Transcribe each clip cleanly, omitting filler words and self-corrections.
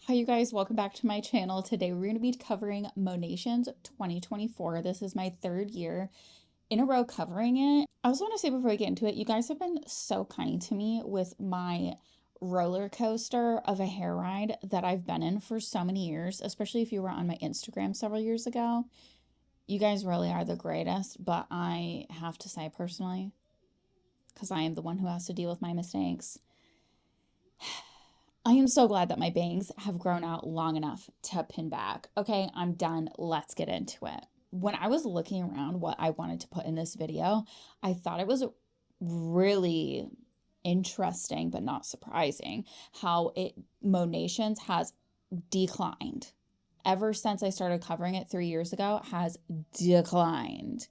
Hi you guys, welcome back to my channel. Today we're going to be covering MONATIONS 2024. This is my third year in a row covering it. I also want to say before I get into it, you guys have been so kind to me with my roller coaster of a hair ride that I've been in for so many years, especially if you were on my Instagram several years ago. You guys really are the greatest, but I have to say personally, because I am the one who has to deal with my mistakes, I am so glad that my bangs have grown out long enough to pin back. Okay, I'm done. Let's get into it. When I was looking around what I wanted to put in this video, I thought it was really interesting, but not surprising, how Monations has declined. Ever since I started covering it 3 years ago, has declined.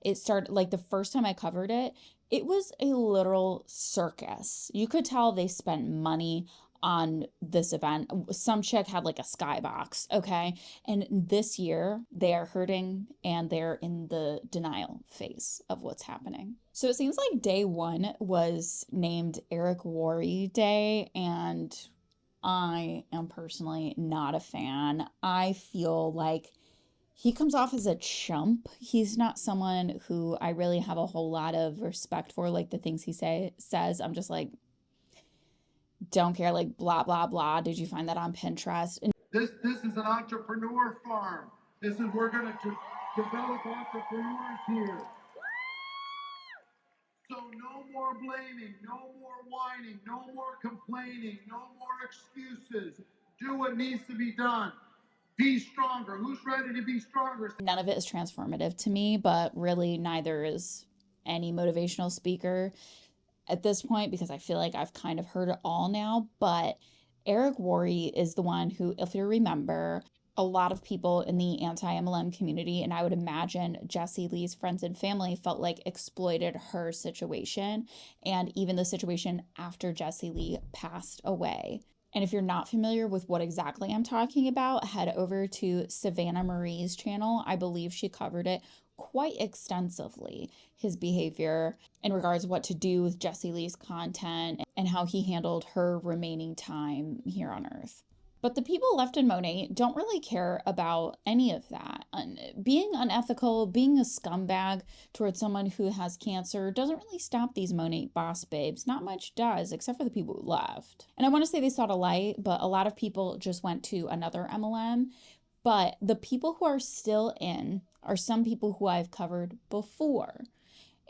It started, like the first time I covered it, it was a literal circus. You could tell they spent money on this event. Some chick had like a skybox, okay? And this year they are hurting and they're in the denial phase of what's happening. So it seems like day one was named Eric Worre Day, and I am personally not a fan. I feel like he comes off as a chump. He's not someone who I really have a whole lot of respect for. Like the things he says, I'm just like, don't care, like blah blah blah. Did you find that on Pinterest? And this is an entrepreneur farm. This is we're going to develop entrepreneurs here. So no more blaming, no more whining, no more complaining, no more excuses. Do what needs to be done. Be stronger. Who's ready to be stronger? none of it is transformative to me, but really neither is any motivational speaker at this point, because I feel like I've kind of heard it all now. But Eric Worre is the one who, if you remember, a lot of people in the anti-MLM community, and I would imagine Jessie Lee's friends and family, felt like exploited her situation, and even the situation after Jessie Lee passed away. And if you're not familiar with what exactly I'm talking about, head over to Savannah Marie's channel. I believe she covered it quite extensively, his behavior in regards to what to do with Jessie Lee's content and how he handled her remaining time here on Earth. But the people left in Monat don't really care about any of that. Being unethical, being a scumbag towards someone who has cancer doesn't really stop these Monat boss babes. Not much does, except for the people who left. And I want to say they saw the light, but a lot of people just went to another MLM. But the people who are still in are some people who I've covered before.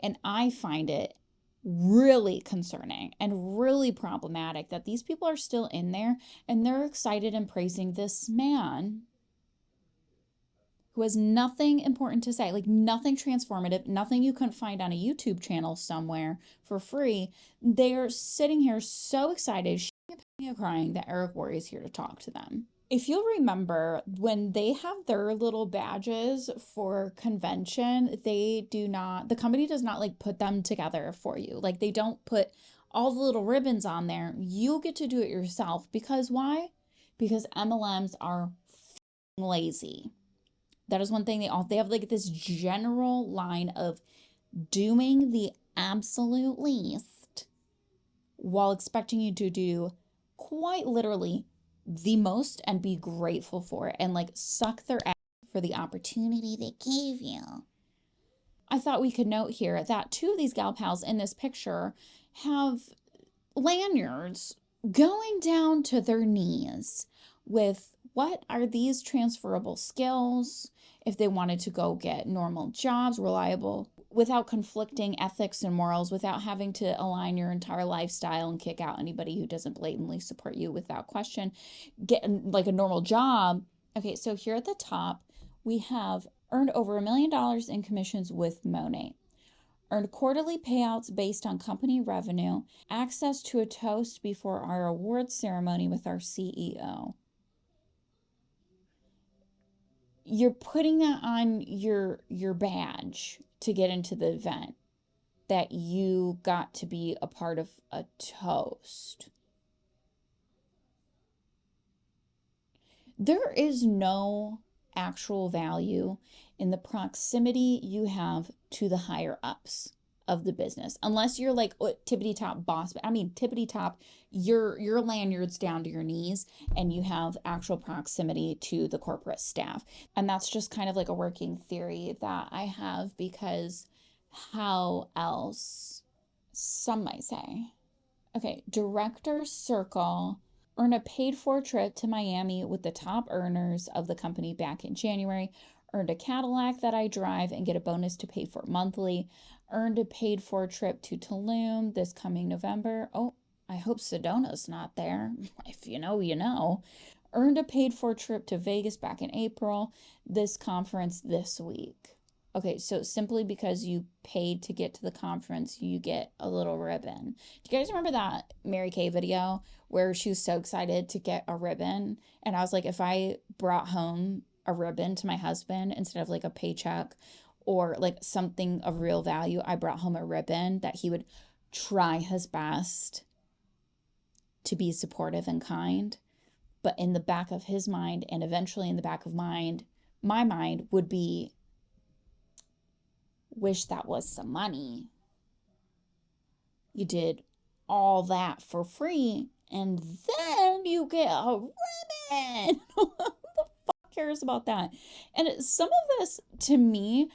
And I find it really concerning and really problematic that these people are still in there and they're excited and praising this man who has nothing important to say, like nothing transformative, nothing you couldn't find on a YouTube channel somewhere for free. They're sitting here so excited, crying that Eric Worre is here to talk to them. If you'll remember, when they have their little badges for convention, the company does not like put them together for you. Like they don't put all the little ribbons on there. You get to do it yourself. Because why? Because MLMs are lazy. That is one thing they have like this general line of doing the absolute least while expecting you to do quite literally the most and be grateful for it and like suck their ass for the opportunity they gave you. I thought we could note here that two of these gal pals in this picture have lanyards going down to their knees with what are these transferable skills if they wanted to go get normal jobs, reliable, without conflicting ethics and morals, without having to align your entire lifestyle and kick out anybody who doesn't blatantly support you without question, get like a normal job. Okay, so here at the top, we have earned over $1 million in commissions with Monat, earned quarterly payouts based on company revenue, access to a toast before our awards ceremony with our CEO. You're putting that on your badge to get into the event, that you got to be a part of a toast. There is no actual value in the proximity you have to the higher ups of the business. Unless you're like tippity top boss, I mean tippity top, your lanyard's down to your knees and you have actual proximity to the corporate staff. And that's just kind of like a working theory that I have, because how else? Some might say. Okay, director's circle. Earn a paid for trip to Miami with the top earners of the company back in January. Earned a Cadillac that I drive and get a bonus to pay for monthly. Earned a paid for trip to Tulum this coming November. Oh, I hope Sedona's not there. If you know, you know. Earned a paid for trip to Vegas back in April. This conference this week. Okay, so simply because you paid to get to the conference, you get a little ribbon. Do you guys remember that Mary Kay video where she was so excited to get a ribbon? And I was like, if I brought home a ribbon to my husband instead of like a paycheck or like something of real value, I brought home a ribbon that he would try his best to be supportive and kind. But in the back of his mind, and eventually in the back of my mind would be, wish that was some money. You did all that for free and then you get a ribbon. Who the fuck cares about that? And some of this, to me,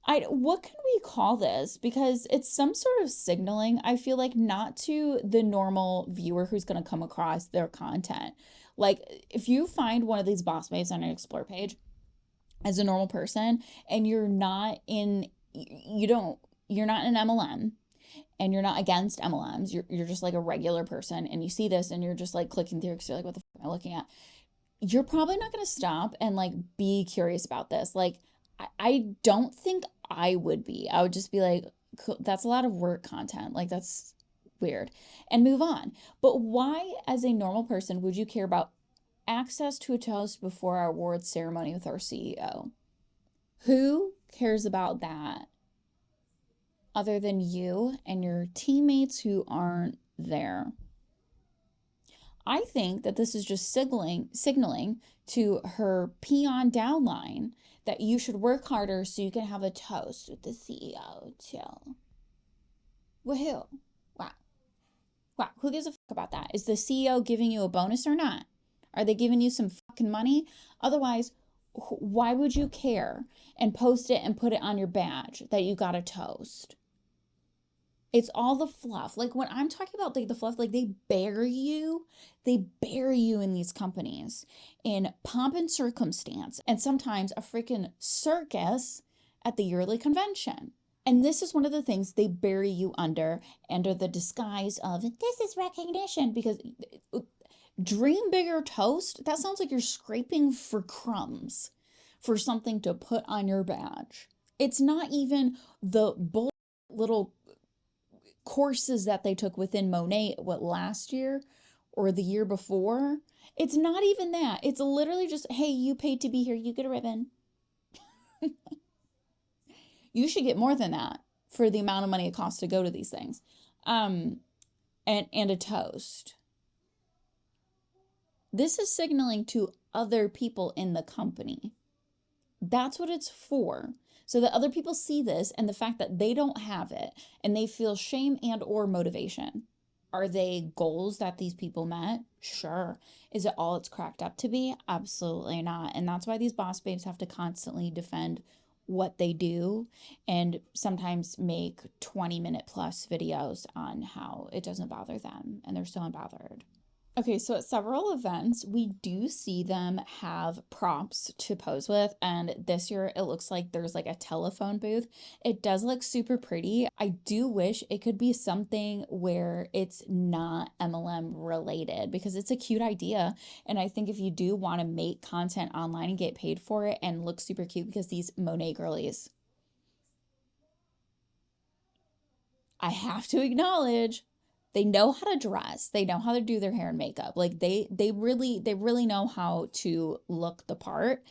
what can we call this? Because it's some sort of signaling, I feel like, not to the normal viewer who's going to come across their content. Like, if you find one of these boss babes on an explore page as a normal person and you're not in an MLM and you're not against MLMs, you're just like a regular person and you see this and you're just like clicking through because you're like, what the fuck am I looking at? You're probably not going to stop and like be curious about this. Like, I don't think I would be. I would just be like, cool, that's a lot of work content. Like, that's weird, and move on. But why, as a normal person, would you care about access to a toast before our awards ceremony with our CEO? Who cares about that other than you and your teammates who aren't there? I think that this is just signaling to her peon downline that you should work harder so you can have a toast with the CEO too. Woohoo. Wow. Wow. Who gives a fuck about that? Is the CEO giving you a bonus or not? Are they giving you some fucking money? Otherwise, why would you care and post it and put it on your badge that you got a toast? It's all the fluff. Like, when I'm talking about like the fluff, like they bury you in these companies in pomp and circumstance, and sometimes a freaking circus at the yearly convention. And this is one of the things they bury you under the disguise of this is recognition, because dream bigger toast, that sounds like you're scraping for crumbs for something to put on your badge. It's not even the bull little courses that they took within Monat, last year or the year before. It's not even that. It's literally just, hey, you paid to be here, you get a ribbon. You should get more than that for the amount of money it costs to go to these things. And a toast. This is signaling to other people in the company. That's what it's for. So that other people see this and the fact that they don't have it and they feel shame and or motivation. Are they goals that these people met? Sure. Is it all it's cracked up to be? Absolutely not. And that's why these boss babes have to constantly defend what they do and sometimes make 20-minute plus videos on how it doesn't bother them and they're so unbothered. Okay, so at several events, we do see them have props to pose with, and this year it looks like there's like a telephone booth. It does look super pretty. I do wish it could be something where it's not MLM related, because it's a cute idea, and I think if you do want to make content online and get paid for it and look super cute, because these Monat girlies, I have to acknowledge, they know how to dress. They know how to do their hair and makeup. Like they really know how to look the part.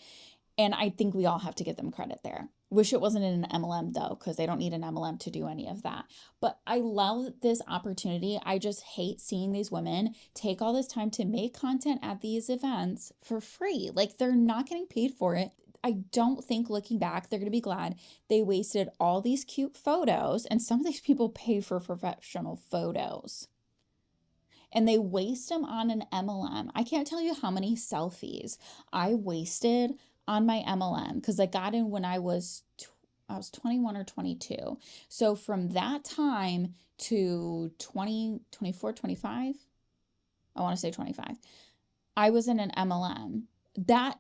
And I think we all have to give them credit there. Wish it wasn't in an MLM though, because they don't need an MLM to do any of that. But I love this opportunity. I just hate seeing these women take all this time to make content at these events for free. Like, they're not getting paid for it. I don't think looking back, they're going to be glad they wasted all these cute photos. And some of these people pay for professional photos and they waste them on an MLM. I can't tell you how many selfies I wasted on my MLM because I got in when I was 21 or 22. So from that time to 20, 24, 25, I want to say 25, I was in an MLM.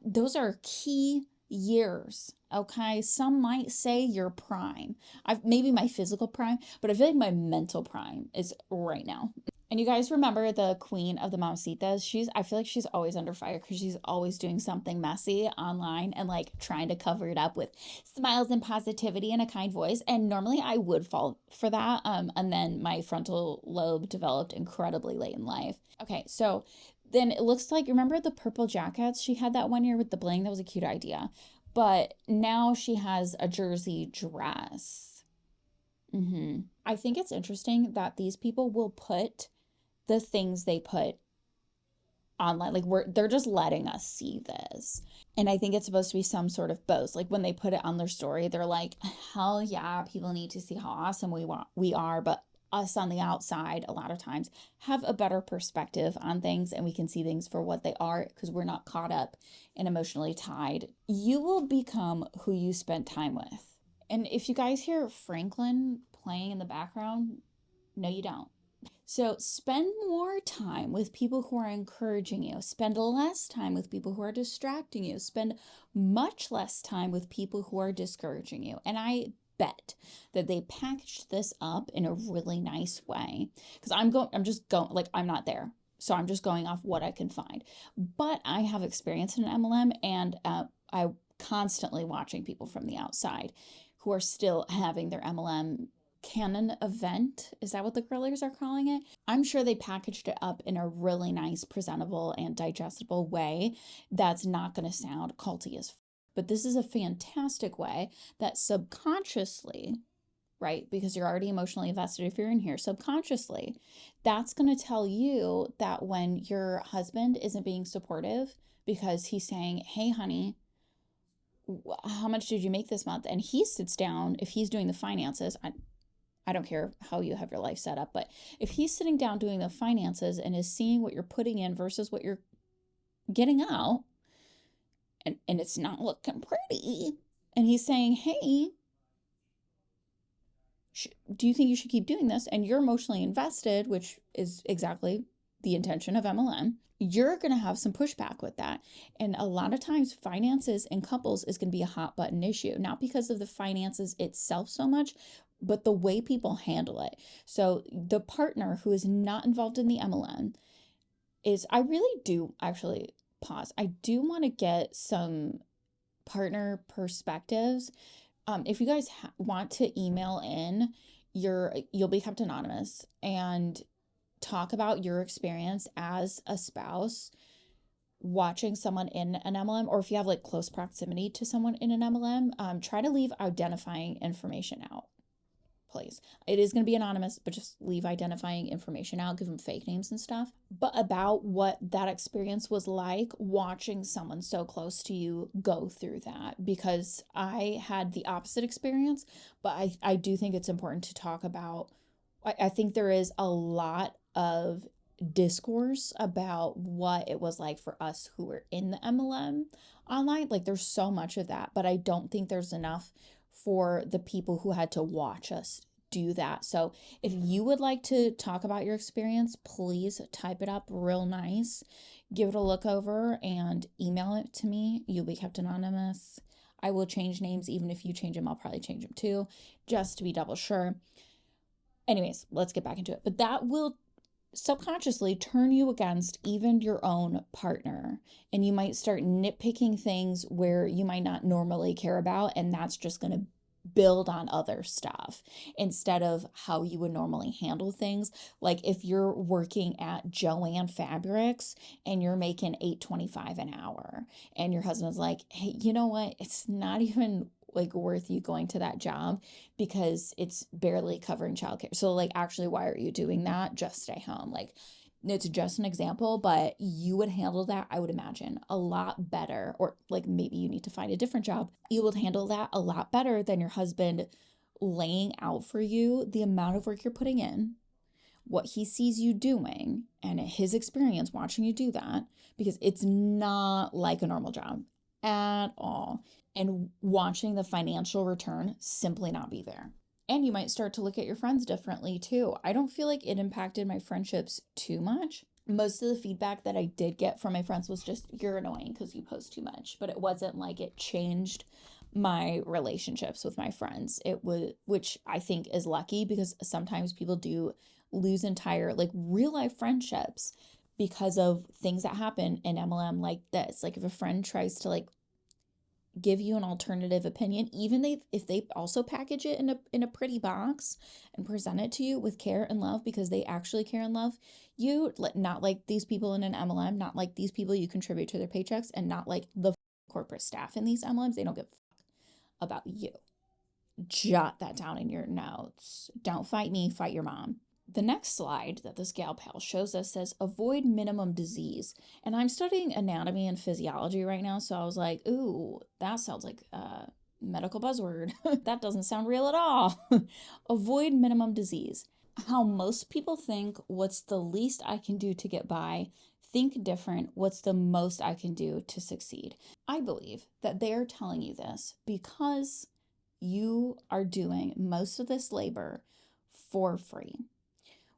Those are key years. Okay. Some might say your prime. I've maybe my physical prime, but I feel like my mental prime is right now. And you guys remember the queen of the Mamacitas? I feel like she's always under fire because she's always doing something messy online and like trying to cover it up with smiles and positivity and a kind voice. And normally I would fall for that. And then my frontal lobe developed incredibly late in life. Okay, so then it looks like, remember the purple jackets? She had that one year with the bling. That was a cute idea. But now she has a jersey dress. I think it's interesting that these people will put the things they put online. Like they're just letting us see this. And I think it's supposed to be some sort of boast. Like when they put it on their story, they're like, hell yeah, people need to see how awesome we are. But us on the outside, a lot of times, have a better perspective on things and we can see things for what they are because we're not caught up and emotionally tied. You will become who you spend time with. And if you guys hear Franklin playing in the background, no, you don't. So spend more time with people who are encouraging you. Spend less time with people who are distracting you. Spend much less time with people who are discouraging you. And I bet that they packaged this up in a really nice way. Because I'm just going, like, I'm not there. So I'm just going off what I can find. But I have experience in MLM and I constantly watching people from the outside who are still having their MLM canon event. Is that what the grillers are calling it? I'm sure they packaged it up in a really nice, presentable, and digestible way that's not going to sound culty as but this is a fantastic way that subconsciously, right? Because you're already emotionally invested if you're in here, subconsciously, that's going to tell you that when your husband isn't being supportive because he's saying, hey, honey, how much did you make this month? And he sits down, if he's doing the finances, I don't care how you have your life set up, but if he's sitting down doing the finances and is seeing what you're putting in versus what you're getting out, and it's not looking pretty, and he's saying, hey, do you think you should keep doing this? And you're emotionally invested, which is exactly the intention of MLM, you're going to have some pushback with that. And a lot of times finances in couples is going to be a hot button issue, not because of the finances itself so much, but the way people handle it. So the partner who is not involved in the MLM I really do actually pause. I do want to get some partner perspectives. If you guys want to email in, you'll be kept anonymous and talk about your experience as a spouse watching someone in an MLM, or if you have like close proximity to someone in an MLM, try to leave identifying information out, please. It is going to be anonymous, but just leave identifying information out, give them fake names and stuff. But about what that experience was like watching someone so close to you go through that, because I had the opposite experience, but I do think it's important to talk about. I think there is a lot of discourse about what it was like for us who were in the MLM online. Like there's so much of that, but I don't think there's enough for the people who had to watch us do that. So if you would like to talk about your experience, please type it up real nice, give it a look over and email it to me. You'll be kept anonymous. I will change names. Even if you change them, I'll probably change them too, just to be double sure. Anyways, let's get back into it. But that will subconsciously turn you against even your own partner. And you might start nitpicking things where you might not normally care about. And that's just going to build on other stuff instead of how you would normally handle things. Like if you're working at Joann Fabrics and you're making $8.25 an hour and your husband's like, hey, you know what? It's not even like worth you going to that job because it's barely covering childcare. So like, actually, why are you doing that? Just stay home. Like It's just an example, but you would handle that, I would imagine, a lot better. Or like maybe you need to find a different job. You would handle that a lot better than your husband laying out for you the amount of work you're putting in, what he sees you doing, and his experience watching you do that, because it's not like a normal job at all. And watching the financial return simply not be there. And you might start to look at your friends differently too. I don't feel like it impacted my friendships too much. Most of the feedback that I did get from my friends was just, you're annoying because you post too much. But it wasn't like it changed my relationships with my friends. It was, which I think is lucky, because sometimes people do lose entire like real life friendships because of things that happen in MLM like this. Like if a friend tries to like give you an alternative opinion, even if they also package it in a pretty box and present it to you with care and love, because they actually care and love you, not like these people in an MLM, not like these people you contribute to their paychecks, and not like the corporate staff in these MLMs. They don't give a fuck about you. Jot that down in your notes. Don't fight me, fight your mom. The next slide that this gal pal shows us says, avoid minimum disease. And I'm studying anatomy and physiology right now, so I was like, ooh, that sounds like a medical buzzword. That doesn't sound real at all. Avoid minimum disease. How most people think, what's the least I can do to get by? Think different, what's the most I can do to succeed? I believe that they're telling you this because you are doing most of this labor for free.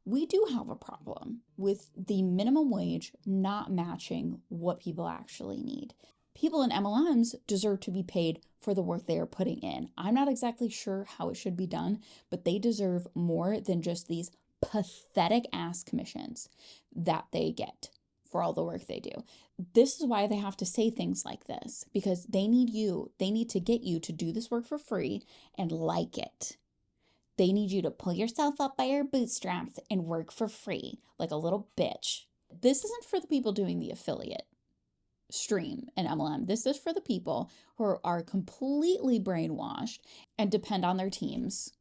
We do have a problem with the minimum wage not matching what people actually need. People in MLMs deserve to be paid for the work they are putting in. I'm not exactly sure how it should be done, but they deserve more than just these pathetic ass commissions that they get for all the work they do. This is why they have to say things like this, because they need to get you to do this work for free and like it. They need you to pull yourself up by your bootstraps and work for free like a little bitch. This isn't for the people doing the affiliate stream in MLM. This is for the people who are completely brainwashed and depend on their teams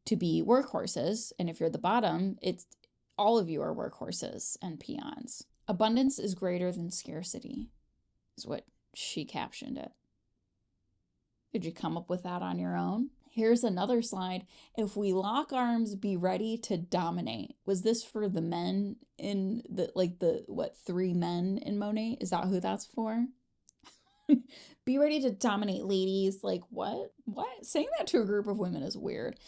to be workhorses. And if you're the bottom, it's all of you are workhorses and peons. Abundance is greater than scarcity, is what she captioned it. Did you come up with that on your own? Here's another slide. If we lock arms, be ready to dominate. Was this for the men in the 3 men in Monat? Is that who that's for? Be ready to dominate, ladies. Like, what? What? Saying that to a group of women is weird.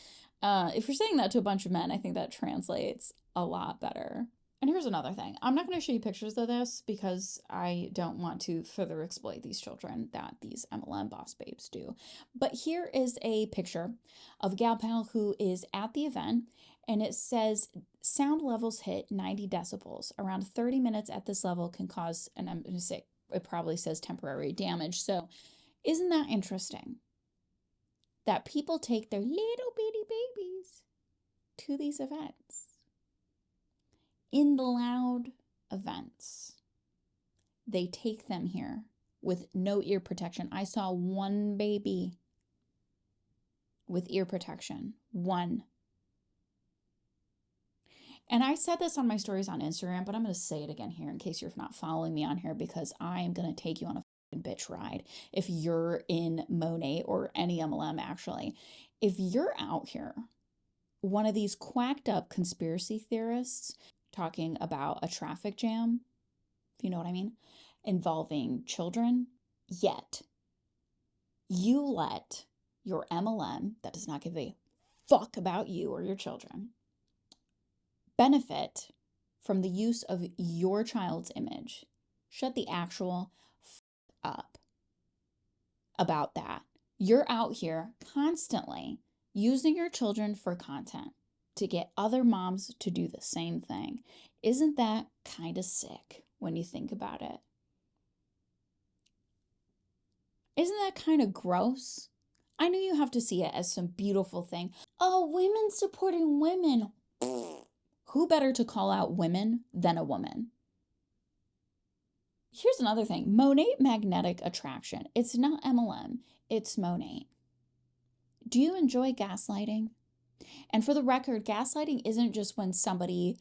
If you're saying that to a bunch of men, I think that translates a lot better. And here's another thing. I'm not going to show you pictures of this because I don't want to further exploit these children that these MLM boss babes do. But here is a picture of a gal pal who is at the event, and it says sound levels hit 90 decibels. Around 30 minutes at this level can cause, and I'm going to say it probably says temporary damage. So isn't that interesting that people take their little bitty babies to these events? In the loud events, they take them here with no ear protection. I saw one baby with ear protection. One. And I said this on my stories on Instagram, but I'm going to say it again here in case you're not following me on here, because I am going to take you on a bitch ride. If you're in Monat or any MLM, actually, if you're out here, one of these quacked up conspiracy theorists talking about a traffic jam, if you know what I mean, involving children, yet you let your MLM that does not give a fuck about you or your children benefit from the use of your child's image. Shut the actual up about that. You're out here constantly using your children for content to get other moms to do the same thing. Isn't that kind of sick when you think about it? Isn't that kind of gross? I know you have to see it as some beautiful thing. Oh, women supporting women. Who better to call out women than a woman? Here's another thing. Monat magnetic attraction. It's not MLM. It's Monat. Do you enjoy gaslighting? And for the record, gaslighting isn't just when somebody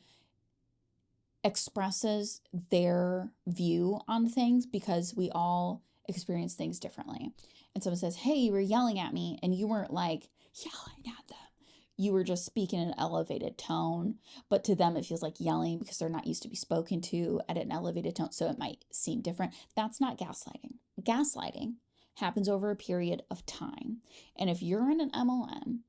expresses their view on things because we all experience things differently. And someone says, hey, you were yelling at me, and you weren't like yelling at them. You were just speaking in an elevated tone, but to them it feels like yelling because they're not used to be spoken to at an elevated tone, so it might seem different. That's not gaslighting. Gaslighting happens over a period of time. And if you're in an MLM,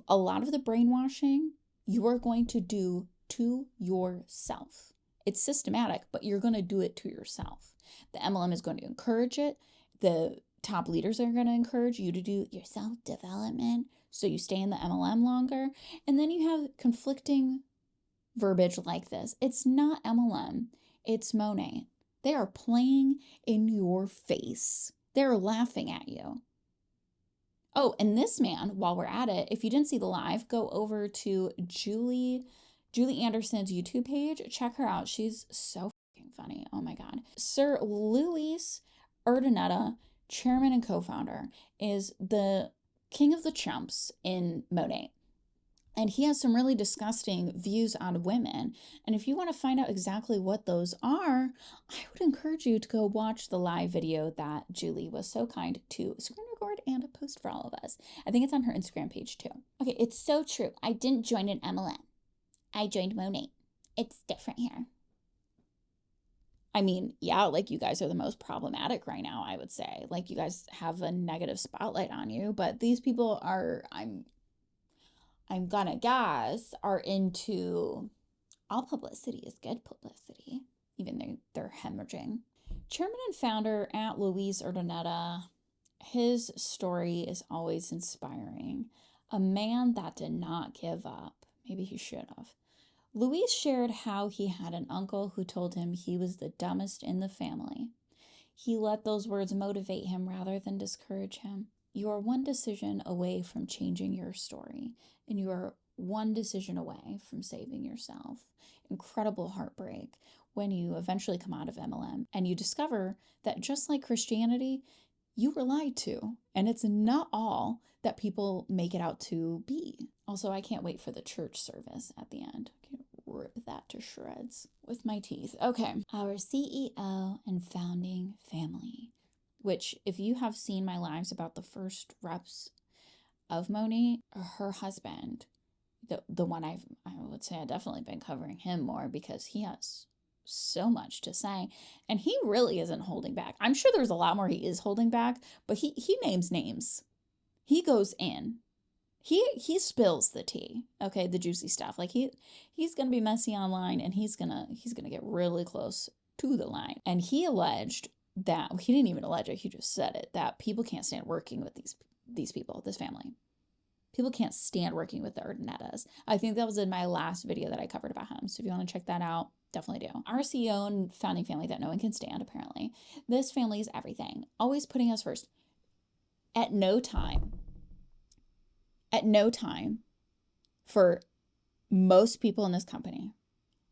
a lot of the brainwashing you are going to do to yourself. It's systematic, but you're going to do it to yourself. The MLM is going to encourage it. The top leaders are going to encourage you to do your self-development so you stay in the MLM longer. And then you have conflicting verbiage like this. It's not MLM, it's Monat. They are playing in your face. They're laughing at you. Oh, and this man, while we're at it, if you didn't see the live, go over to Julie Anderson's YouTube page. Check her out. She's so fucking funny. Oh my God. Sir Luis Urdaneta, chairman and co-founder, is the king of the chumps in Monat. And he has some really disgusting views on women. And if you want to find out exactly what those are, I would encourage you to go watch the live video that Julie was so kind to screen record and post for all of us. I think it's on her Instagram page too. Okay, it's so true. I didn't join an MLM. I joined Monat. It's different here. I mean, yeah, like you guys are the most problematic right now, I would say. Like you guys have a negative spotlight on you, but these people are, I'm gonna guess, are into all publicity is good publicity, even though they're hemorrhaging. Chairman and founder at Luis Urdaneta, his story is always inspiring. A man that did not give up. Maybe he should have. Luis shared how he had an uncle who told him he was the dumbest in the family. He let those words motivate him rather than discourage him. You are one decision away from changing your story, and you are one decision away from saving yourself. Incredible heartbreak when you eventually come out of MLM and you discover that just like Christianity, you were lied to, and it's not all that people make it out to be. Also, I can't wait for the church service at the end. I can rip that to shreds with my teeth. Okay, our CEO and founding family, which if you have seen my lives about the first reps of Monat, her husband, the one I would say I've definitely been covering him more because he has so much to say, and he really isn't holding back. I'm sure there's a lot more he is holding back, but he names names. He goes in. He spills the tea, okay, the juicy stuff. Like he's gonna be messy online, and he's gonna get really close to the line. And he alleged that, he didn't even allege it, he just said it, that people can't stand working with these people, this family. People can't stand working with the Urdanetas. I think that was in my last video that I covered about him. So if you want to check that out, definitely do. Our CEO and founding family that no one can stand, apparently. This family is everything. Always putting us first. At no time for most people in this company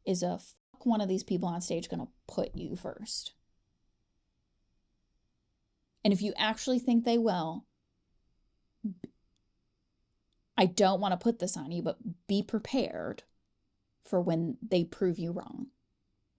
is a fuck one of these people on stage going to put you first. And if you actually think they will, I don't want to put this on you, but be prepared for when they prove you wrong,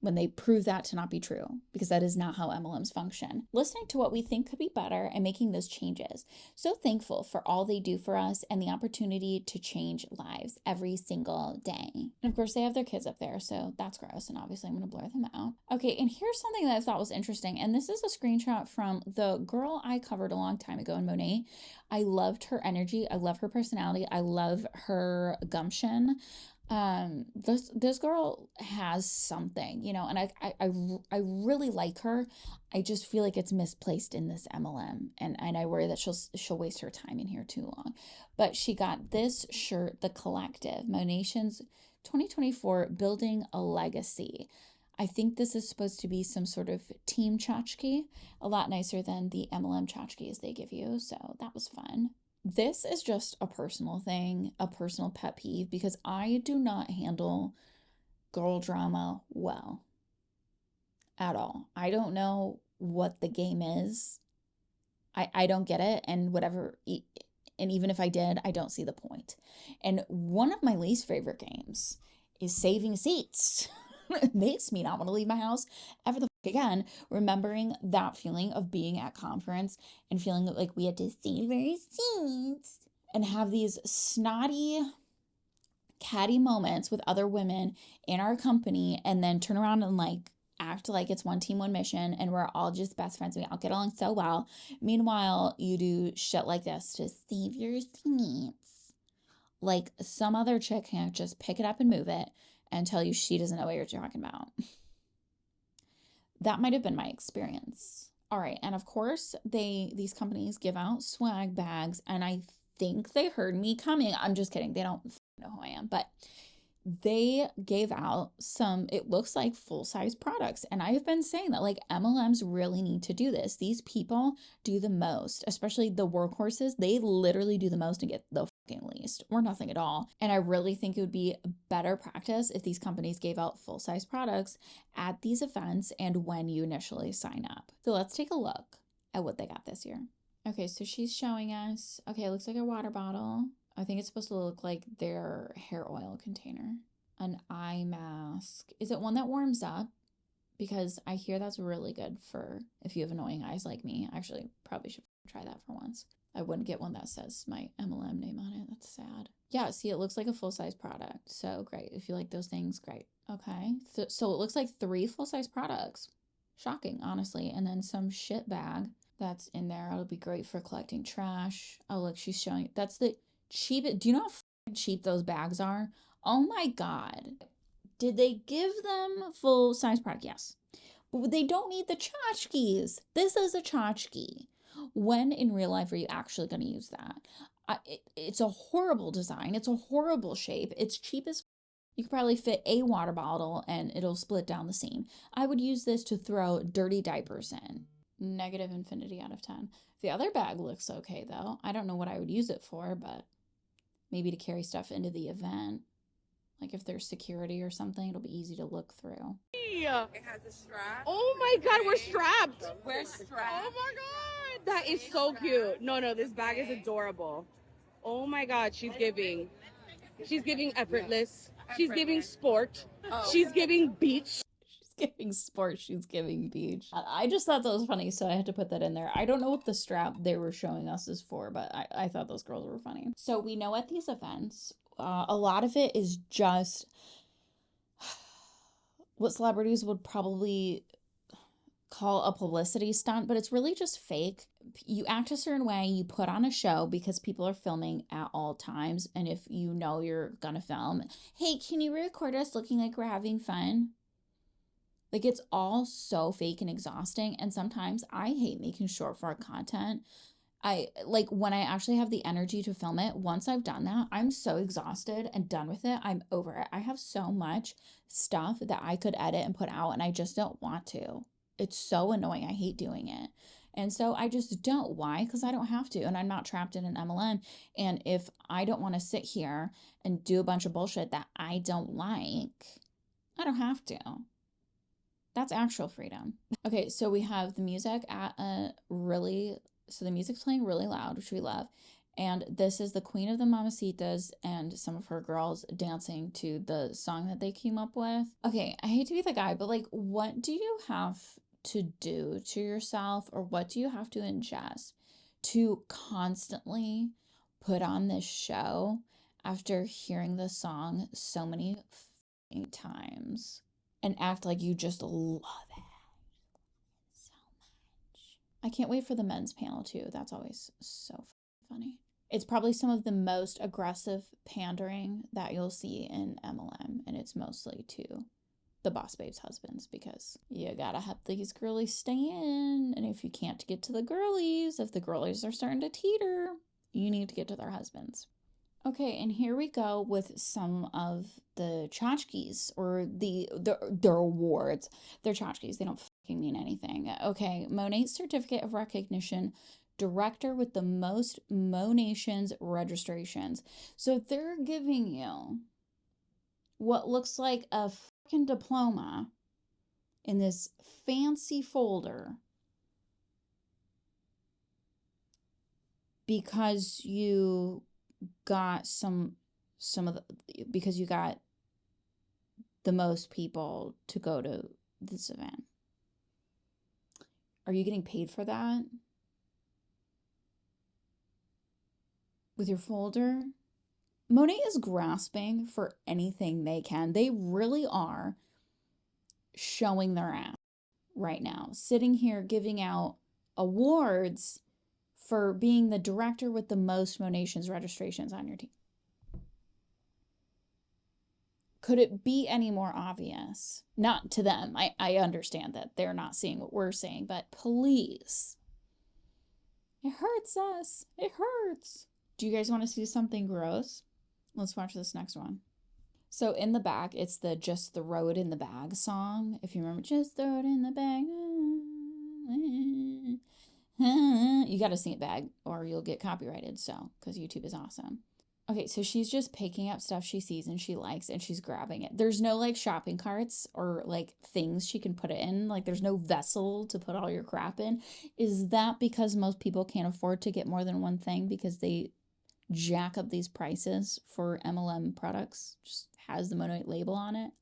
when they prove that to not be true, because that is not how MLMs function. Listening to what we think could be better and making those changes. So thankful for all they do for us and the opportunity to change lives every single day. And of course, they have their kids up there, so that's gross, and obviously I'm going to blur them out. Okay, and here's something that I thought was interesting, and this is a screenshot from the girl I covered a long time ago in Monat. I loved her energy. I love her personality. I love her gumption. This girl has something, you know, and I really like her. I just feel like it's misplaced in this MLM, and I worry that she'll waste her time in here too long. But she got this shirt, The Collective, MONATIONS 2024, Building a Legacy. I think this is supposed to be some sort of team tchotchke, a lot nicer than the MLM tchotchkes they give you, so that was fun. This is just a personal thing, a personal pet peeve, because I do not handle girl drama well at all. I don't know what the game is. I don't get it, and whatever, and even if I did, I don't see the point. And one of my least favorite games is saving seats. It makes me not want to leave my house ever the fuck again. Remembering that feeling of being at conference and feeling like we had to save our seats and have these snotty, catty moments with other women in our company and then turn around and like act like it's one team, one mission, and we're all just best friends. We all get along so well. Meanwhile, you do shit like this to save your seats. Like some other chick can't just pick it up and move it and tell you she doesn't know what you're talking about. That might have been my experience. All right, and of course, these companies give out swag bags, and I think they heard me coming. I'm just kidding. They don't know who I am, but they gave out some, it looks like full-size products. And I've been saying that like MLMs really need to do this. These people do the most, especially the workhorses. They literally do the most and get the fucking least or nothing at all. And I really think it would be better practice if these companies gave out full-size products at these events and when you initially sign up. So let's take a look at what they got this year. Okay, so she's showing us, okay, it looks like a water bottle. I think it's supposed to look like their hair oil container. An eye mask. Is it one that warms up? Because I hear that's really good for if you have annoying eyes like me. Actually, probably should try that for once. I wouldn't get one that says my MLM name on it. That's sad. Yeah, see, it looks like a full-size product. So great. If you like those things, great. Okay. So it looks like 3 full-size products. Shocking, honestly. And then some shit bag that's in there. It'll be great for collecting trash. Oh, look, she's showing. That's the cheap. Do you know how cheap those bags are? Oh my God. Did they give them full size product? Yes. But they don't need the tchotchkes. This is a tchotchke. When in real life are you actually going to use that? It's a horrible design. It's a horrible shape. It's cheap as you could probably fit a water bottle and it'll split down the seam. I would use this to throw dirty diapers in. Negative infinity out of 10. The other bag looks okay though. I don't know what I would use it for, but maybe to carry stuff into the event. Like if there's security or something, it'll be easy to look through. Yeah. It has a strap. Oh my God, we're strapped. We're strapped. Oh my God. That is so cute. No, this bag is adorable. Oh my God, she's giving. She's giving effortless. She's giving sport. She's giving beach. She's giving sport, she's giving beach. I just thought that was funny, so I had to put that in there. I don't know what the strap they were showing us is for, but I thought those girls were funny. So we know at these events, a lot of it is just what celebrities would probably call a publicity stunt, but it's really just fake. You act a certain way, you put on a show because people are filming at all times. And if you know you're gonna film, hey, can you record us looking like we're having fun? Like it's all so fake and exhausting. And sometimes I hate making short form content. I like when I actually have the energy to film it. Once I've done that, I'm so exhausted and done with it. I'm over it. I have so much stuff that I could edit and put out, and I just don't want to. It's so annoying. I hate doing it. And so I just don't. Why? Because I don't have to. And I'm not trapped in an MLM. And if I don't want to sit here and do a bunch of bullshit that I don't like, I don't have to. That's actual freedom. Okay, so we have the music at a really, so the music's playing really loud, which we love. And this is the Queen of the Mamacitas and some of her girls dancing to the song that they came up with. Okay, I hate to be the guy, but like, what do you have to do to yourself or what do you have to ingest to constantly put on this show after hearing the song so many times and act like you just love it so much? I can't wait for the men's panel too. That's always so funny. It's probably some of the most aggressive pandering that you'll see in MLM, and it's mostly to the boss babes' husbands because you gotta help these girlies stay in. And if you can't get to the girlies, if the girlies are starting to teeter, you need to get to their husbands. Okay, and here we go with some of the tchotchkes or their awards. They're tchotchkes. They don't fucking mean anything. Okay, Monat Certificate of Recognition, director with the most MONATIONS registrations. So they're giving you what looks like a fucking diploma in this fancy folder because you got some of the because you got the most people to go to this event. Are you getting paid for that? With your folder? Monat is grasping for anything they can. They really are showing their ass right now, sitting here giving out awards for being the director with the most MONATIONS registrations on your team. Could it be any more obvious? Not to them. I understand that they're not seeing what we're seeing, but please. It hurts us. It hurts. Do you guys want to see something gross? Let's watch this next one. So in the back, it's the Just Throw It in the Bag song. If you remember, just throw it in the bag. You got to sing it back or you'll get copyrighted. So, because YouTube is awesome. Okay, so she's just picking up stuff she sees and she likes and she's grabbing it. There's no like shopping carts or like things she can put it in. Like there's no vessel to put all your crap in. Is that because most people can't afford to get more than one thing because they jack up these prices for MLM products? Just has the Monat label on it.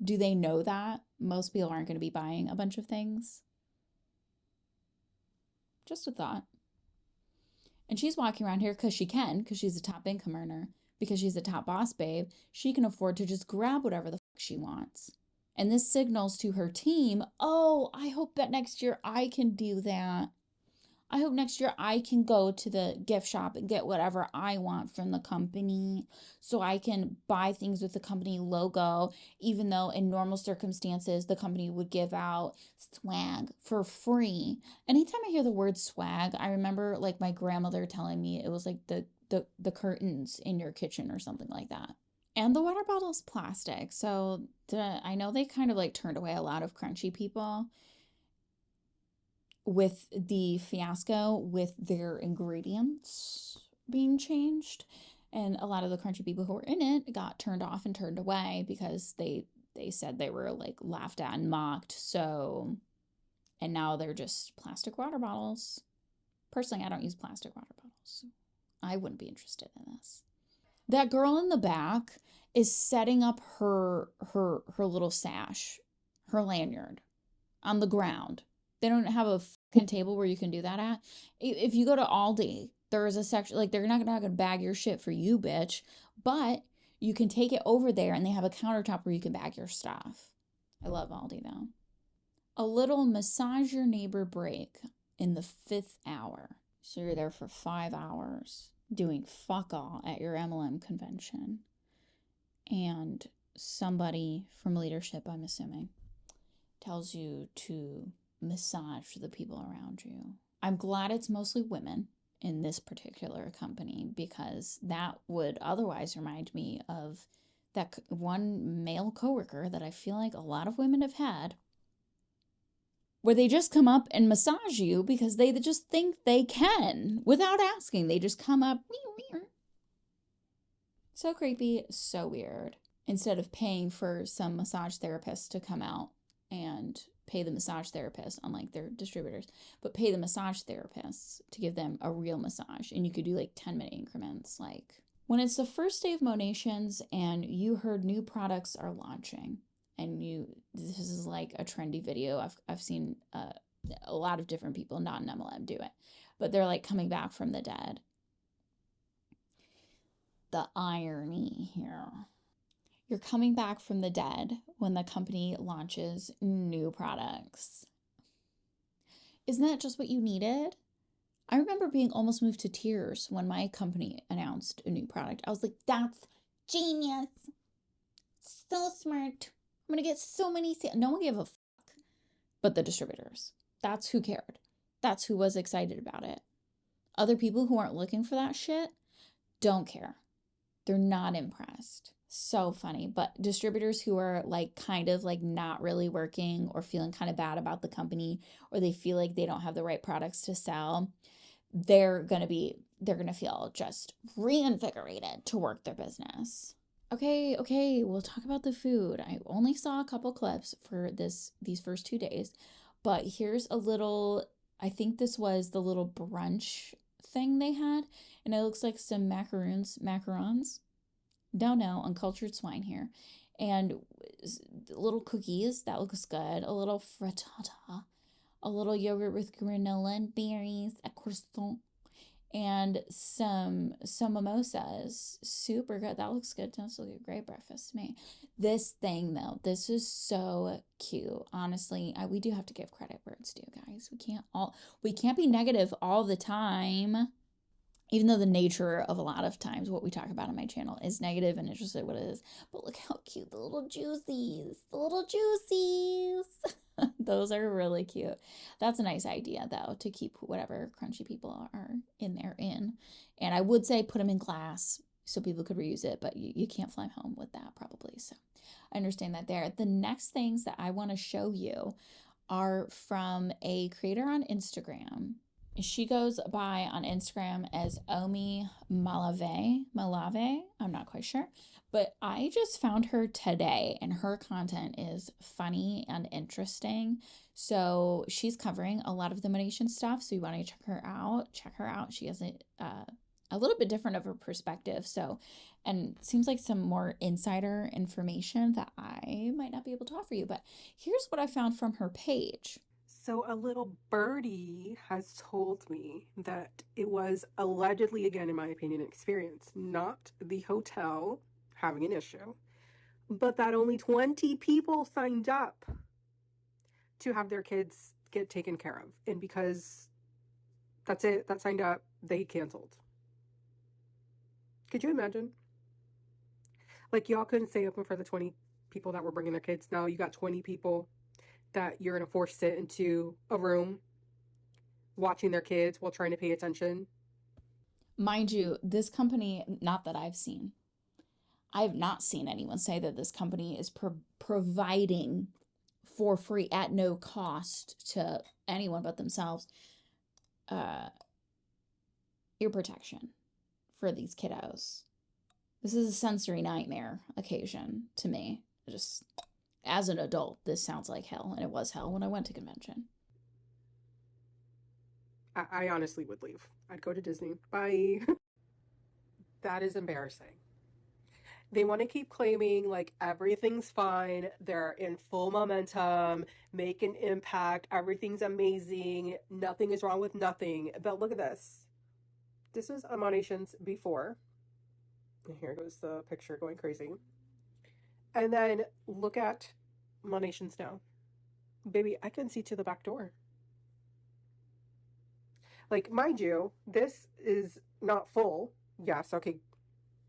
Do they know that most people aren't going to be buying a bunch of things? Just a thought. And she's walking around here because she can, because she's a top income earner, because she's a top boss babe. She can afford to just grab whatever the fuck she wants. And this signals to her team, oh, I hope that next year I can do that. I hope next year I can go to the gift shop and get whatever I want from the company so I can buy things with the company logo, even though in normal circumstances, the company would give out swag for free. Anytime I hear the word swag, I remember like my grandmother telling me it was like the curtains in your kitchen or something like that. And the water bottle's plastic. So I know they kind of like turned away a lot of crunchy people with the fiasco with their ingredients being changed. And a lot of the crunchy people who were in it got turned off and turned away because they said they were like laughed at and mocked. So, and now they're just plastic water bottles. Personally, I don't use plastic water bottles. I wouldn't be interested in this. That girl in the back is setting up her little sash, her lanyard on the ground. They don't have a fucking table where you can do that at. If you go to Aldi, there is a section, like they're not gonna bag your shit for you, bitch, but you can take it over there and they have a countertop where you can bag your stuff. I love Aldi though. A little massage your neighbor break in the 5th hour. So you're there for 5 hours doing fuck all at your MLM convention. And somebody from leadership, I'm assuming, tells you to massage the people around you. I'm glad it's mostly women in this particular company because that would otherwise remind me of that one male coworker that I feel like a lot of women have had where they just come up and massage you because they just think they can without asking. They just come up. So creepy, so weird. Instead of paying for some massage therapist to come out and pay the massage therapist, unlike their distributors, but pay the massage therapists to give them a real massage. And you could do like 10-minute increments. Like when it's the first day of MONATIONS and you heard new products are launching and this is like a trendy video. I've seen a lot of different people, not an MLM, do it, but they're like coming back from the dead. The irony here. You're coming back from the dead when the company launches new products. Isn't that just what you needed? I remember being almost moved to tears when my company announced a new product. I was like, that's genius. So smart. I'm going to get so many sales. No one gave a fuck but the distributors. That's who cared. That's who was excited about it. Other people who aren't looking for that shit don't care. They're not impressed. So funny. But distributors who are like kind of like not really working or feeling kind of bad about the company, or they feel like they don't have the right products to sell, they're going to feel just reinvigorated to work their business. Okay, we'll talk about the food. I only saw a couple clips for these first 2 days, but here's a little, I think this was the little brunch thing they had, and it looks like some macarons. Don't know, uncultured swine here. And little cookies, that looks good. A little frittata, a little yogurt with granola and berries, a croissant, and some mimosas. Super good. That looks good. That's like a great breakfast to me. This thing though, this is so cute. Honestly, we do have to give credit where it's due, guys. We can't be negative all the time. Even though the nature of a lot of times what we talk about on my channel is negative and it's just like what it is. But look how cute the little juicies. The little juicies. Those are really cute. That's a nice idea though, to keep whatever crunchy people are in there in. And I would say put them in glass so people could reuse it, but you can't fly home with that probably. So I understand that there. The next things that I want to show you are from a creator on Instagram. She goes by on Instagram as Omi Malave. I'm not quite sure. But I just found her today and her content is funny and interesting. So she's covering a lot of the Monation stuff. So you want to check her out. She has a little bit different of a perspective. So, and seems like some more insider information that I might not be able to offer you. But here's what I found from her page. So a little birdie has told me that it was allegedly, again, in my opinion, an experience, not the hotel having an issue, but that only 20 people signed up to have their kids get taken care of. And because that's it, that signed up, they canceled. Could you imagine? Like, y'all couldn't stay open for the 20 people that were bringing their kids. Now you got 20 people that you're going to force sit into a room watching their kids while trying to pay attention. Mind you, this company, not that I've seen, I've not seen anyone say that this company is providing for free at no cost to anyone but themselves ear protection for these kiddos. This is a sensory nightmare occasion to me. Just as an adult, this sounds like hell, and it was hell when I went to convention. I honestly would leave. I'd go to Disney. Bye. That is embarrassing. They want to keep claiming like everything's fine. They're in full momentum, make an impact. Everything's amazing. Nothing is wrong with nothing. But look at this. This was a MONATIONS before. And here goes the picture going crazy. And then look at MONATIONS now. Baby, I can see to the back door. Like, mind you, this is not full. Yes, okay,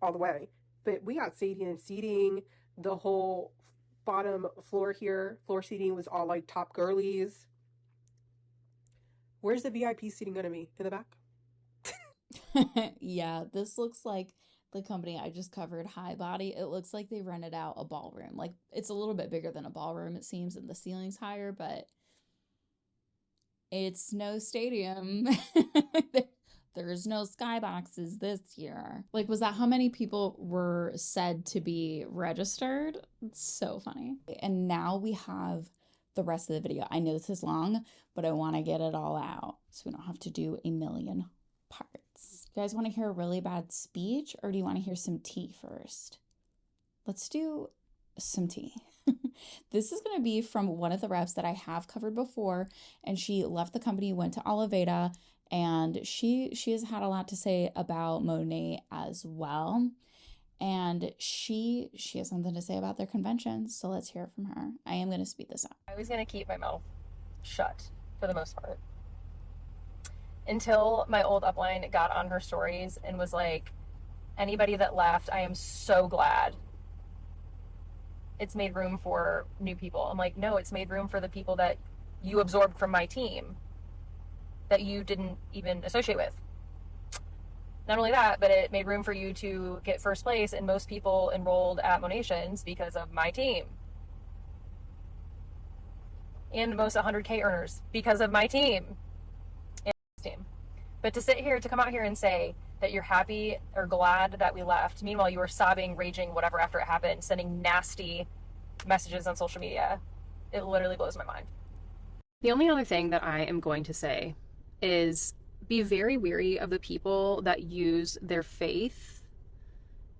all the way. But we got seating. The whole bottom floor here, floor seating was all like top girlies. Where's the VIP seating going to be? In the back? Yeah, this looks like the company I just covered, High Body. It looks like they rented out a ballroom. Like, it's a little bit bigger than a ballroom, it seems, and the ceiling's higher, but it's no stadium. There's no skyboxes this year. Like, was that how many people were said to be registered? It's so funny. And now we have the rest of the video. I know this is long, but I want to get it all out so we don't have to do a million parts. You guys want to hear a really bad speech, or do you want to hear some tea first? Let's do some tea. This is going to be from one of the reps that I have covered before, and she left the company, went to Oliveda, and she has had a lot to say about Monat as well. And she has something to say about their conventions, so let's hear it from her. I am going to speed this up. I was going to keep my mouth shut for the most part until my old upline got on her stories and was like, anybody that left, I am so glad. It's made room for new people. I'm like, no, it's made room for the people that you absorbed from my team that you didn't even associate with. Not only that, but it made room for you to get first place, and most people enrolled at MONATIONS because of my team. And most 100K earners because of my team. But to come out here and say that you're happy or glad that we left, meanwhile you were sobbing, raging, whatever after it happened, sending nasty messages on social media, it literally blows my mind. The only other thing that I am going to say is be very wary of the people that use their faith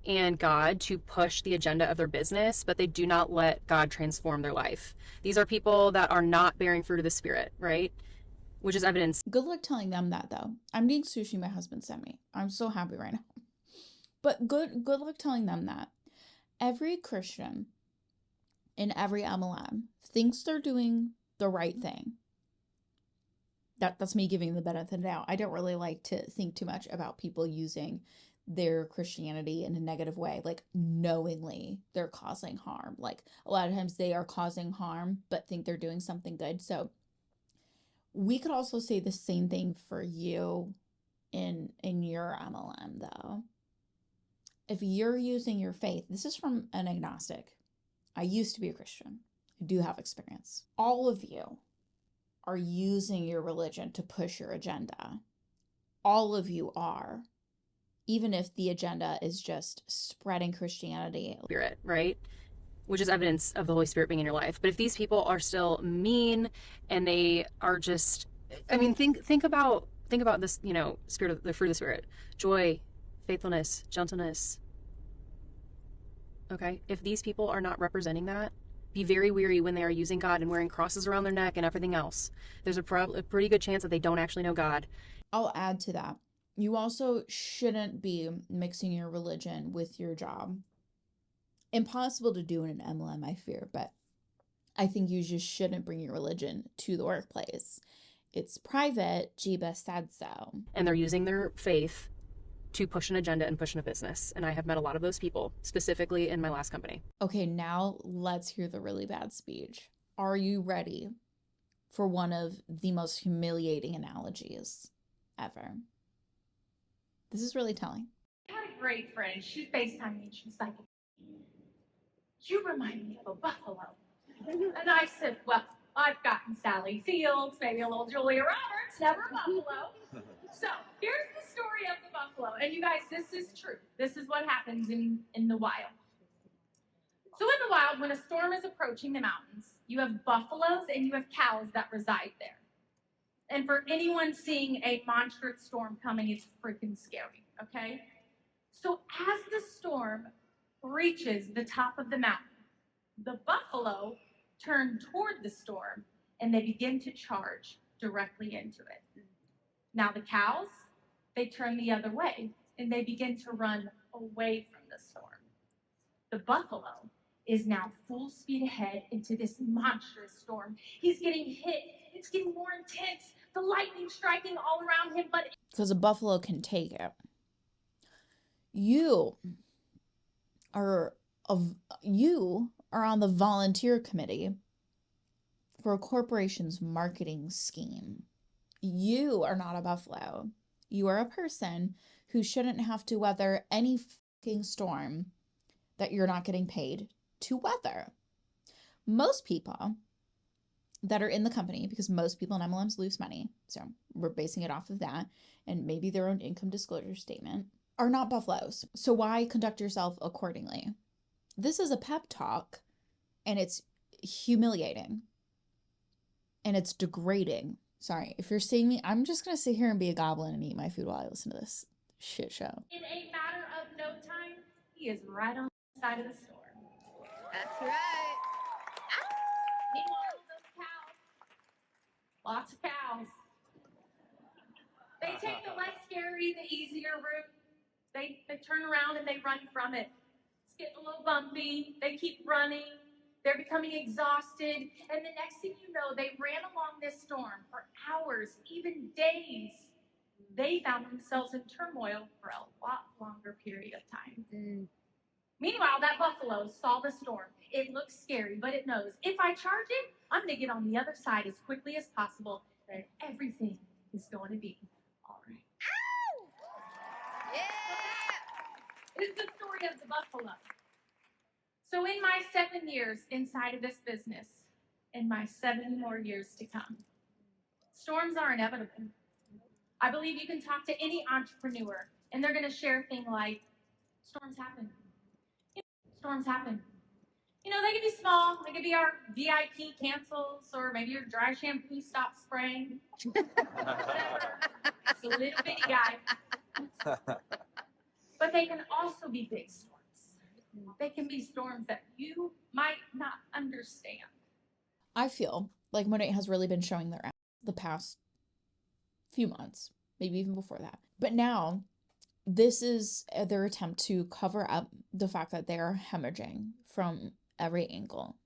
and God to push the agenda of their business, but they do not let God transform their life. These are people that are not bearing fruit of the Spirit, right? Which is evidence. Good luck telling them that, though. I'm eating sushi my husband sent me. I'm so happy right now. But good luck telling them that. Every Christian in every MLM thinks they're doing the right thing. That's me giving the benefit of the doubt. I don't really like to think too much about people using their Christianity in a negative way, like knowingly they're causing harm. Like a lot of times they are causing harm, but think they're doing something good. So we could also say the same thing for you in your MLM though. If you're using your faith, this is from an agnostic. I used to be a Christian. I do have experience. All of you are using your religion to push your agenda. All of you are. Even if the agenda is just spreading Christianity. Spirit, right? Which is evidence of the Holy Spirit being in your life. But if these people are still mean and they are just, I mean, think about this, you know, spirit of the fruit of the Spirit: joy, faithfulness, gentleness. Okay, if these people are not representing that, be very wary when they are using God and wearing crosses around their neck and everything else. There's a pretty good chance that they don't actually know God. I'll add to that. You also shouldn't be mixing your religion with your job. Impossible to do in an MLM, I fear, but I think you just shouldn't bring your religion to the workplace. It's private. Jeebus said so. And they're using their faith to push an agenda and push in a business. And I have met a lot of those people, specifically in my last company. Okay, now let's hear the really bad speech. Are you ready for one of the most humiliating analogies ever? This is really telling. I had a great friend. She FaceTimed me. She was like, "You remind me of a buffalo." And I said, "Well, I've gotten Sally Fields, maybe a little Julia Roberts, never a buffalo." So here's the story of the buffalo. And you guys, this is true. This is what happens in the wild. So in the wild, when a storm is approaching the mountains, you have buffaloes and you have cows that reside there. And for anyone seeing a monstrous storm coming, it's freaking scary, okay? So as the storm reaches the top of the mountain, the buffalo turn toward the storm and they begin to charge directly into it. Now the cows, they turn the other way and they begin to run away from the storm. The buffalo is now full speed ahead into this monstrous storm. He's getting hit. It's getting more intense. The lightning striking all around him, but because a buffalo can take it. You are on the volunteer committee for a corporation's marketing scheme. You are not a buffalo. You are a person who shouldn't have to weather any fucking storm that you're not getting paid to weather. Most people that are in the company, because most people in MLMs lose money, so we're basing it off of that, and maybe their own income disclosure statement, are not buffaloes. So why conduct yourself accordingly? This is a pep talk, and it's humiliating, and it's degrading. Sorry, if you're seeing me, I'm just going to sit here and be a goblin and eat my food while I listen to this shit show. in a matter of no time, he is right on the side of the storm. That's right. Meanwhile, those cows, lots of cows, they take the less scary, the easier route. They turn around and they run from it. It's getting a little bumpy. They keep running. They're becoming exhausted. And the next thing you know, they ran along this storm for hours, even days. They found themselves in turmoil for a lot longer period of time. Meanwhile, that buffalo saw the storm. It looks scary, but it knows, if I charge it, I'm going to get on the other side as quickly as possible, and everything is going to be all right. Ow! Yeah! Is the story of the buffalo. So in my 7 years inside of this business, in my 7 more years to come, storms are inevitable. I believe you can talk to any entrepreneur, and they're going to share things like, storms happen. Storms happen. You know, they could be small. They could be our VIP cancels, or maybe your dry shampoo stops spraying. Whatever. It's a little bitty guy. But they can also be big storms. They can be storms that you might not understand. I feel like Monat has really been showing their ass the past few months, maybe even before that. But now, this is their attempt to cover up the fact that they are hemorrhaging from every angle.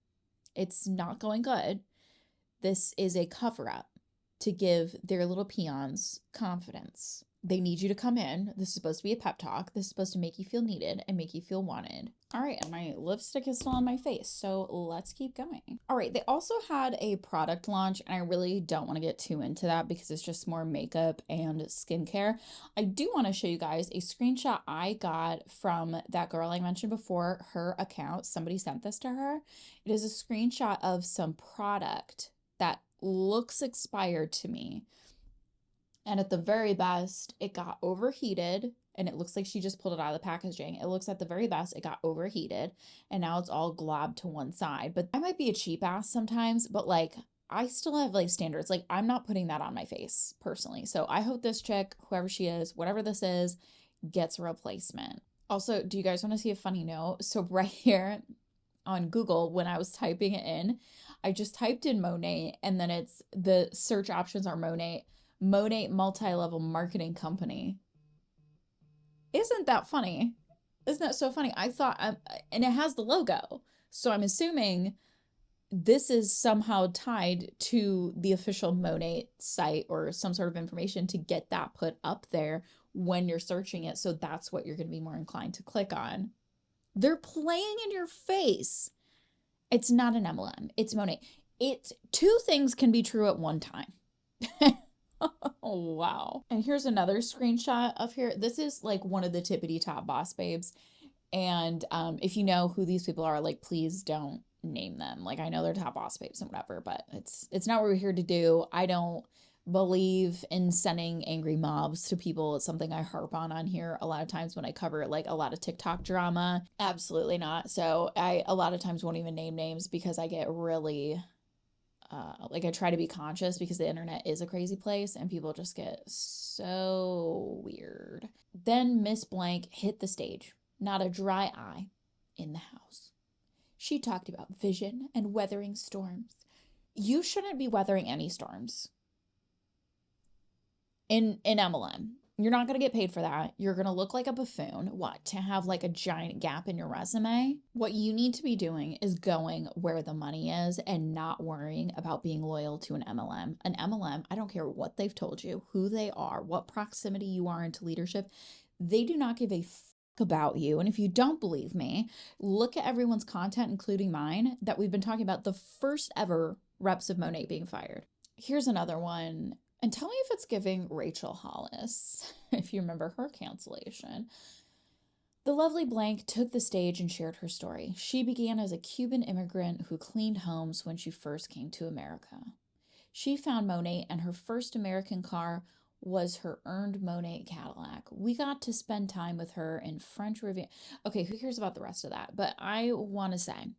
It's not going good. This is a cover up to give their little peons confidence. They need you to come in. This is supposed to be a pep talk. This is supposed to make you feel needed and make you feel wanted. All right, and my lipstick is still on my face, so let's keep going. All right, they also had a product launch, and I really don't want to get too into that because it's just more makeup and skincare. I do want to show you guys a screenshot I got from that girl I mentioned before, her account. Somebody sent this to her. It is a screenshot of some product that looks expired to me. And at the very best, it got overheated, and it looks like she just pulled it out of the packaging. It looks at the very best, it got overheated, and now it's all globbed to one side. But I might be a cheap ass sometimes, but like, I still have like standards. Like, I'm not putting that on my face personally. So I hope this chick, whoever she is, whatever this is, gets a replacement. Also, do you guys want to see a funny note? So right here on Google, when I was typing it in, I just typed in Monat, and then it's the search options are Monat multi-level marketing company. Isn't that funny? Isn't that so funny? I thought, and it has the logo. So I'm assuming this is somehow tied to the official Monat site or some sort of information to get that put up there when you're searching it. So that's what you're going to be more inclined to click on. They're playing in your face. It's not an MLM. It's Monat. It's two things can be true at one time. Oh, wow. And here's another screenshot of here. This is like one of the tippity top boss babes. And if you know who these people are, like, please don't name them. Like, I know they're top boss babes and whatever, but it's not what we're here to do. I don't believe in sending angry mobs to people. It's something I harp on here a lot of times when I cover like a lot of TikTok drama. Absolutely not. So I a lot of times won't even name names because I get really like, I try to be conscious because the internet is a crazy place and people just get so weird. Then Miss Blank hit the stage, not a dry eye in the house. She talked about vision and weathering storms. You shouldn't be weathering any storms in MLM. You're not going to get paid for that. You're going to look like a buffoon. What? To have like a giant gap in your resume? What you need to be doing is going where the money is and not worrying about being loyal to an MLM. An MLM, I don't care what they've told you, who they are, what proximity you are into leadership. They do not give a fuck about you. And if you don't believe me, look at everyone's content, including mine, that we've been talking about the first ever reps of Monat being fired. Here's another one. And tell me if it's giving Rachel Hollis, if you remember her cancellation. The lovely Blank took the stage and shared her story. She began as a Cuban immigrant who cleaned homes when she first came to America. She found Monat, and her first American car was her earned Monat Cadillac. We got to spend time with her in French Riviera. Okay, who cares about the rest of that? But I want to say,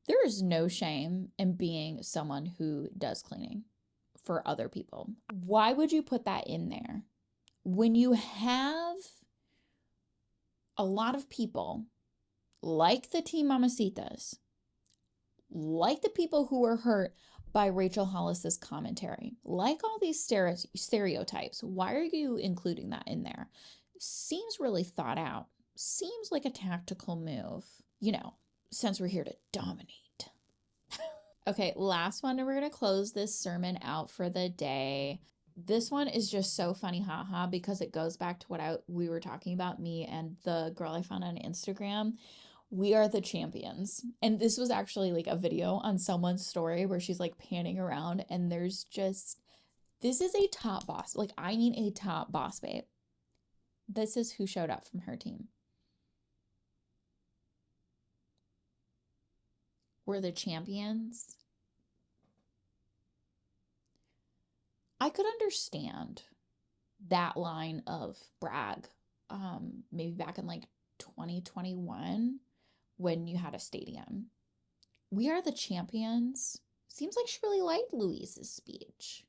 there is no shame in being someone who does cleaning for other people. Why would you put that in there when you have a lot of people like the Team Mamacitas, like the people who were hurt by Rachel Hollis's commentary, like all these stereotypes? Why are you including that in there? Seems really thought out. Seems like a tactical move, you know, since we're here to dominate. Okay, last one, and we're going to close this sermon out for the day. This one is just so funny, haha, because it goes back to what we were talking about, me and the girl I found on Instagram. We are the champions. And this was actually like a video on someone's story where she's like panning around, and there's just, this is a top boss. Like, I need a top boss babe. This is who showed up from her team. We're the champions. I could understand that line of brag, maybe back in like 2021 when you had a stadium. We are the champions. Seems like she really liked Louise's speech.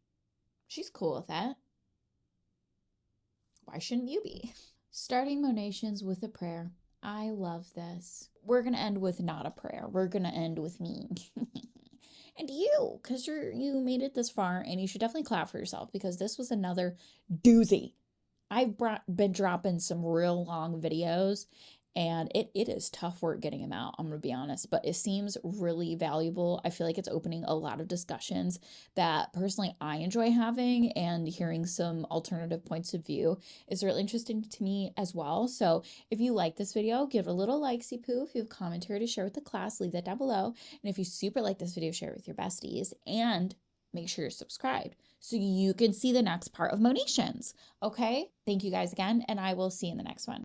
She's cool with that. Why shouldn't you be? Starting Monations with a prayer. I love this. We're going to end with not a prayer. We're going to end with me. And you, because you made it this far, and you should definitely clap for yourself because this was another doozy. I've been dropping some real long videos, and it is tough work getting them out, I'm gonna be honest, but it seems really valuable. I feel like it's opening a lot of discussions that personally I enjoy having, and hearing some alternative points of view is really interesting to me as well. So if you like this video, give it a little likesy poo. If you have commentary to share with the class, leave that down below. And if you super like this video, share it with your besties, and make sure you're subscribed so you can see the next part of Monations. Okay? Thank you guys again, and I will see you in the next one.